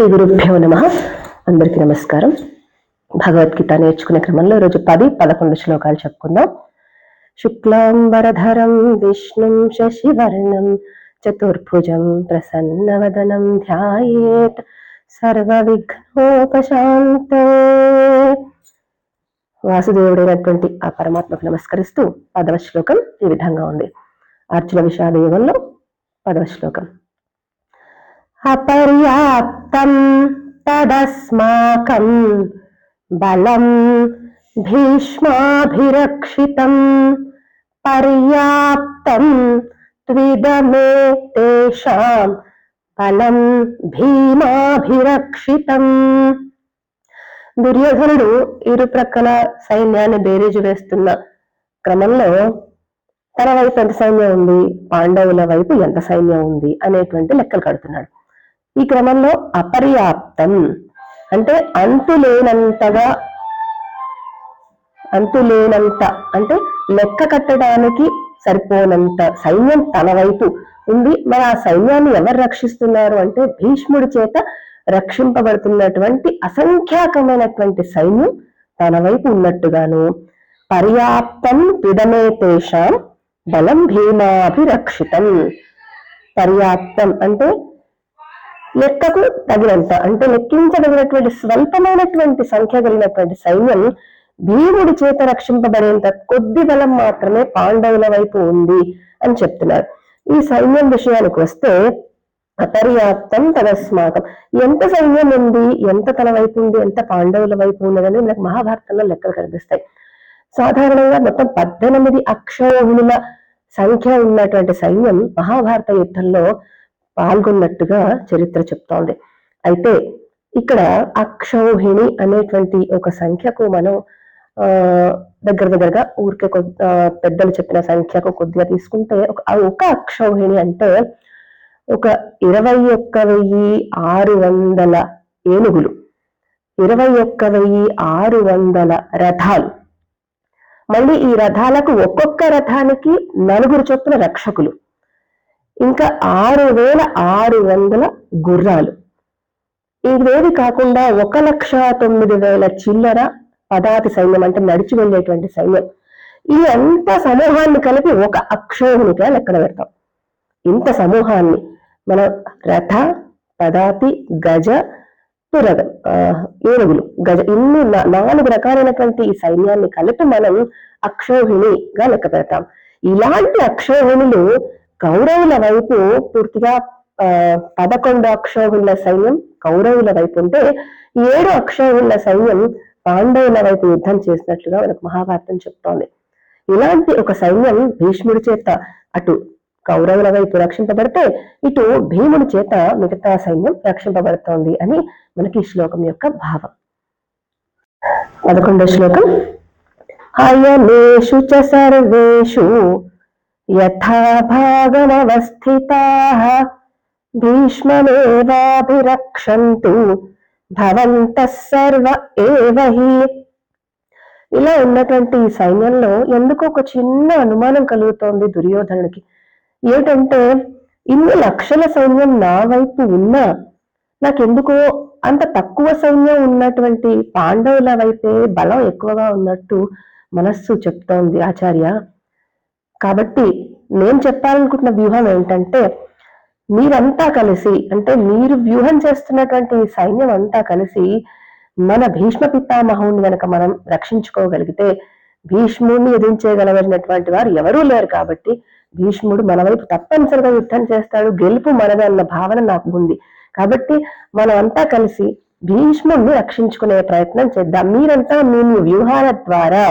శ్రీ గురుభ్యో నమః. అందరికీ నమస్కారం. భగవద్గీత నేర్చుకునే క్రమంలో ఈరోజు 10-11 శ్లోకాలు చెప్పుకుందాం. శుక్లాంబరధరం విష్ణుం శశివర్ణం చతుర్భుజం ప్రసన్నవదనం ధ్యాయేత్ సర్వవిఘ్నోపశాంతే. వాసుదేవుడైనటువంటి ఆ పరమాత్మకు నమస్కరిస్తూ 10వ శ్లోకం ఈ విధంగా ఉంది. అర్జున విషాద యోగంలో 10వ శ్లోకం. అపర్యాప్తం తదస్మాకం బలం భీష్మాభిరక్షితం పర్యాప్తం త్విదమే తేషాం బలం భీమాభిరక్షితం. దుర్యోధనుడు ఇరు ప్రక్కల సైన్యాన్ని బేరీజు వేస్తున్న క్రమంలో తన వైపు ఎంత సైన్యం ఉంది, పాండవుల వైపు ఎంత సైన్యం ఉంది అనేటువంటి లెక్కలు కడుతున్నాడు. ఈ క్రమంలో అపర్యాప్తం అంటే అంతులేనంత అంటే లెక్క కట్టడానికి సరిపోనంత సైన్యం తన వైపు ఉంది. మరి ఆ సైన్యాన్ని ఎవరు రక్షిస్తున్నారు అంటే భీష్ముడి చేత రక్షింపబడుతున్నటువంటి అసంఖ్యాకమైనటువంటి సైన్యం తన వైపు ఉన్నట్టుగాను, పర్యాప్తం త్విదమే తేషాం బలం భీమాభిరక్షితం. పర్యాప్తం అంటే లెక్కకు తగినంత, అంటే లెక్కించదగినటువంటి స్వల్పమైనటువంటి సంఖ్య కలిగినటువంటి సైన్యం భీముడి చేత రక్షింపబడేంత కొద్ది బలం మాత్రమే పాండవుల వైపు ఉంది అని చెప్తున్నారు. ఈ సైన్యం విషయానికి వస్తే అపర్యాప్తం తదస్మాకం, ఎంత సైన్యం ఉంది, ఎంత తన వైపు ఉంది, ఎంత పాండవుల వైపు ఉన్నదని మనకు మహాభారతంలో లెక్కలు కనిపిస్తాయి. సాధారణంగా మొత్తం 18 అక్షౌహిణుల సంఖ్య ఉన్నటువంటి సైన్యం మహాభారత యుద్ధంలో పాల్గొన్నట్టుగా చరిత్ర చెప్తోంది. అయితే ఇక్కడ అక్షౌహిణి అనేటువంటి ఒక సంఖ్యకు మనం దగ్గరగా ఊరికే పెద్దలు చెప్పిన సంఖ్యకు కొద్దిగా తీసుకుంటే ఒక అక్షౌహిణి అంటే ఒక 21,600 ఏనుగులు, 21,600 రథాలు, మళ్ళీ ఈ రథాలకు ఒక్కొక్క రథానికి 4 చొప్పున రక్షకులు, ఇంకా 6,600 గుర్రాలు. ఇవేవి కాకుండా 1,09,000 చిల్లర పదాతి సైన్యం, అంటే నడిచి వెళ్ళేటువంటి సైన్యం. ఈ అంత సమూహాన్ని కలిపి ఒక అక్షౌహిణిగా లెక్కన పెడతాం. ఇంత సమూహాన్ని మనం రథ, పదాతి, గజ, తురగ, ఏనుగులు, గజ, ఇన్ని 4 రకాలైనటువంటి ఈ సైన్యాన్ని కలిపి మనం అక్షౌహిణిగా లెక్క పెడతాం. ఇలాంటి అక్షౌహిణులు కౌరవుల వైపు పూర్తిగా 11 అక్షౌహిణుల సైన్యం కౌరవుల వైపు ఉంటే 7 అక్షౌహిణుల సైన్యం పాండవుల వైపు యుద్ధం చేసినట్లుగా మనకు మహాభారతం చెప్తోంది. ఇలాంటి ఒక సైన్యం భీష్ముడి చేత అటు కౌరవుల వైపు రక్షింపబడితే ఇటు భీముడి చేత మిగతా సైన్యం రక్షింపబడుతోంది అని మనకి ఈ శ్లోకం యొక్క భావం. 11వ శ్లోకం. అయనేషు చ సర్వేషు యథా భాగమవస్థితాః భీష్మమేవాభిరక్షन्तు భవంతః సర్వ ఏవ హి. ఇలా ఉన్నటువంటి ఈ సైన్యంలో ఎందుకో ఒక చిన్న అనుమానం కలుగుతోంది దుర్యోధనుడికి. ఏమిటంటే ఇన్ని లక్షల సైన్యం నా వైపు ఉన్నా నాకెందుకో అంత తక్కువ సైన్యం ఉన్నటువంటి పాండవుల వైపే బలం ఎక్కువగా ఉన్నట్టు మనస్సు చెప్తోంది ఆచార్య. కాబట్టి నేను చెప్పాలనుకుంటున్న వ్యూహం ఏంటంటే, మీరంతా కలిసి, అంటే మీరు వ్యూహం చేస్తున్నటువంటి సైన్యం అంతా కలిసి మన భీష్మ పితామహుని గనక మనం రక్షించుకోగలిగితే, భీష్ముడిని ఎదిరించగలగినటువంటి వారు ఎవరూ లేరు కాబట్టి భీష్ముడు మన వైపు తప్పనిసరిగా యుద్ధం చేస్తాడు, గెలుపు మనది అన్న భావన నాకు ఉంది. కాబట్టి మనం అంతా కలిసి భీష్ముడిని రక్షించుకునే ప్రయత్నం చేద్దాం. మీరంతా మీ వ్యూహాల ద్వారా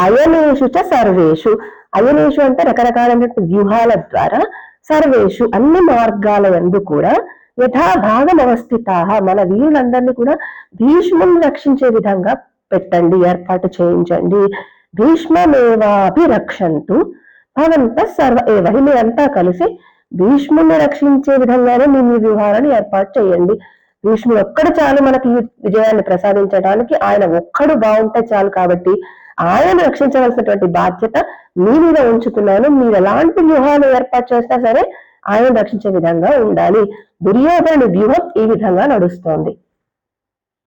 అయనేషు చ సర్వేషు, అయనేషు అంటే రకరకాలైన వ్యూహాల ద్వారా, సర్వేషు అన్ని మార్గాల యందు కూడా, యథా భాగం అవస్థితాః మన వీరులందరినీ కూడా భీష్ముని రక్షించే విధంగా పెట్టండి, ఏర్పాటు చేయించండి. భీష్మమేవాభిరక్షन्तు భవంతః సర్వ ఏవ హి. మీరంతా కలిసి భీష్ముని రక్షించే విధంగానే మీ వ్యూహాలను ఏర్పాటు చేయండి. భీష్ముడు ఒక్కడు చాలు మనకి విజయాన్ని ప్రసాదించడానికి, ఆయన ఒక్కడు బాగుంటే చాలు. కాబట్టి ఆయన రక్షించవలసినటువంటి బాధ్యత మీ మీద ఉంచుతున్నాను. మీరు ఎలాంటి వ్యూహాలు ఏర్పాటు చేసినా సరే ఆయన రక్షించే విధంగా ఉండాలి. దుర్యోధనుడి వ్యూహం ఈ విధంగా నడుస్తోంది.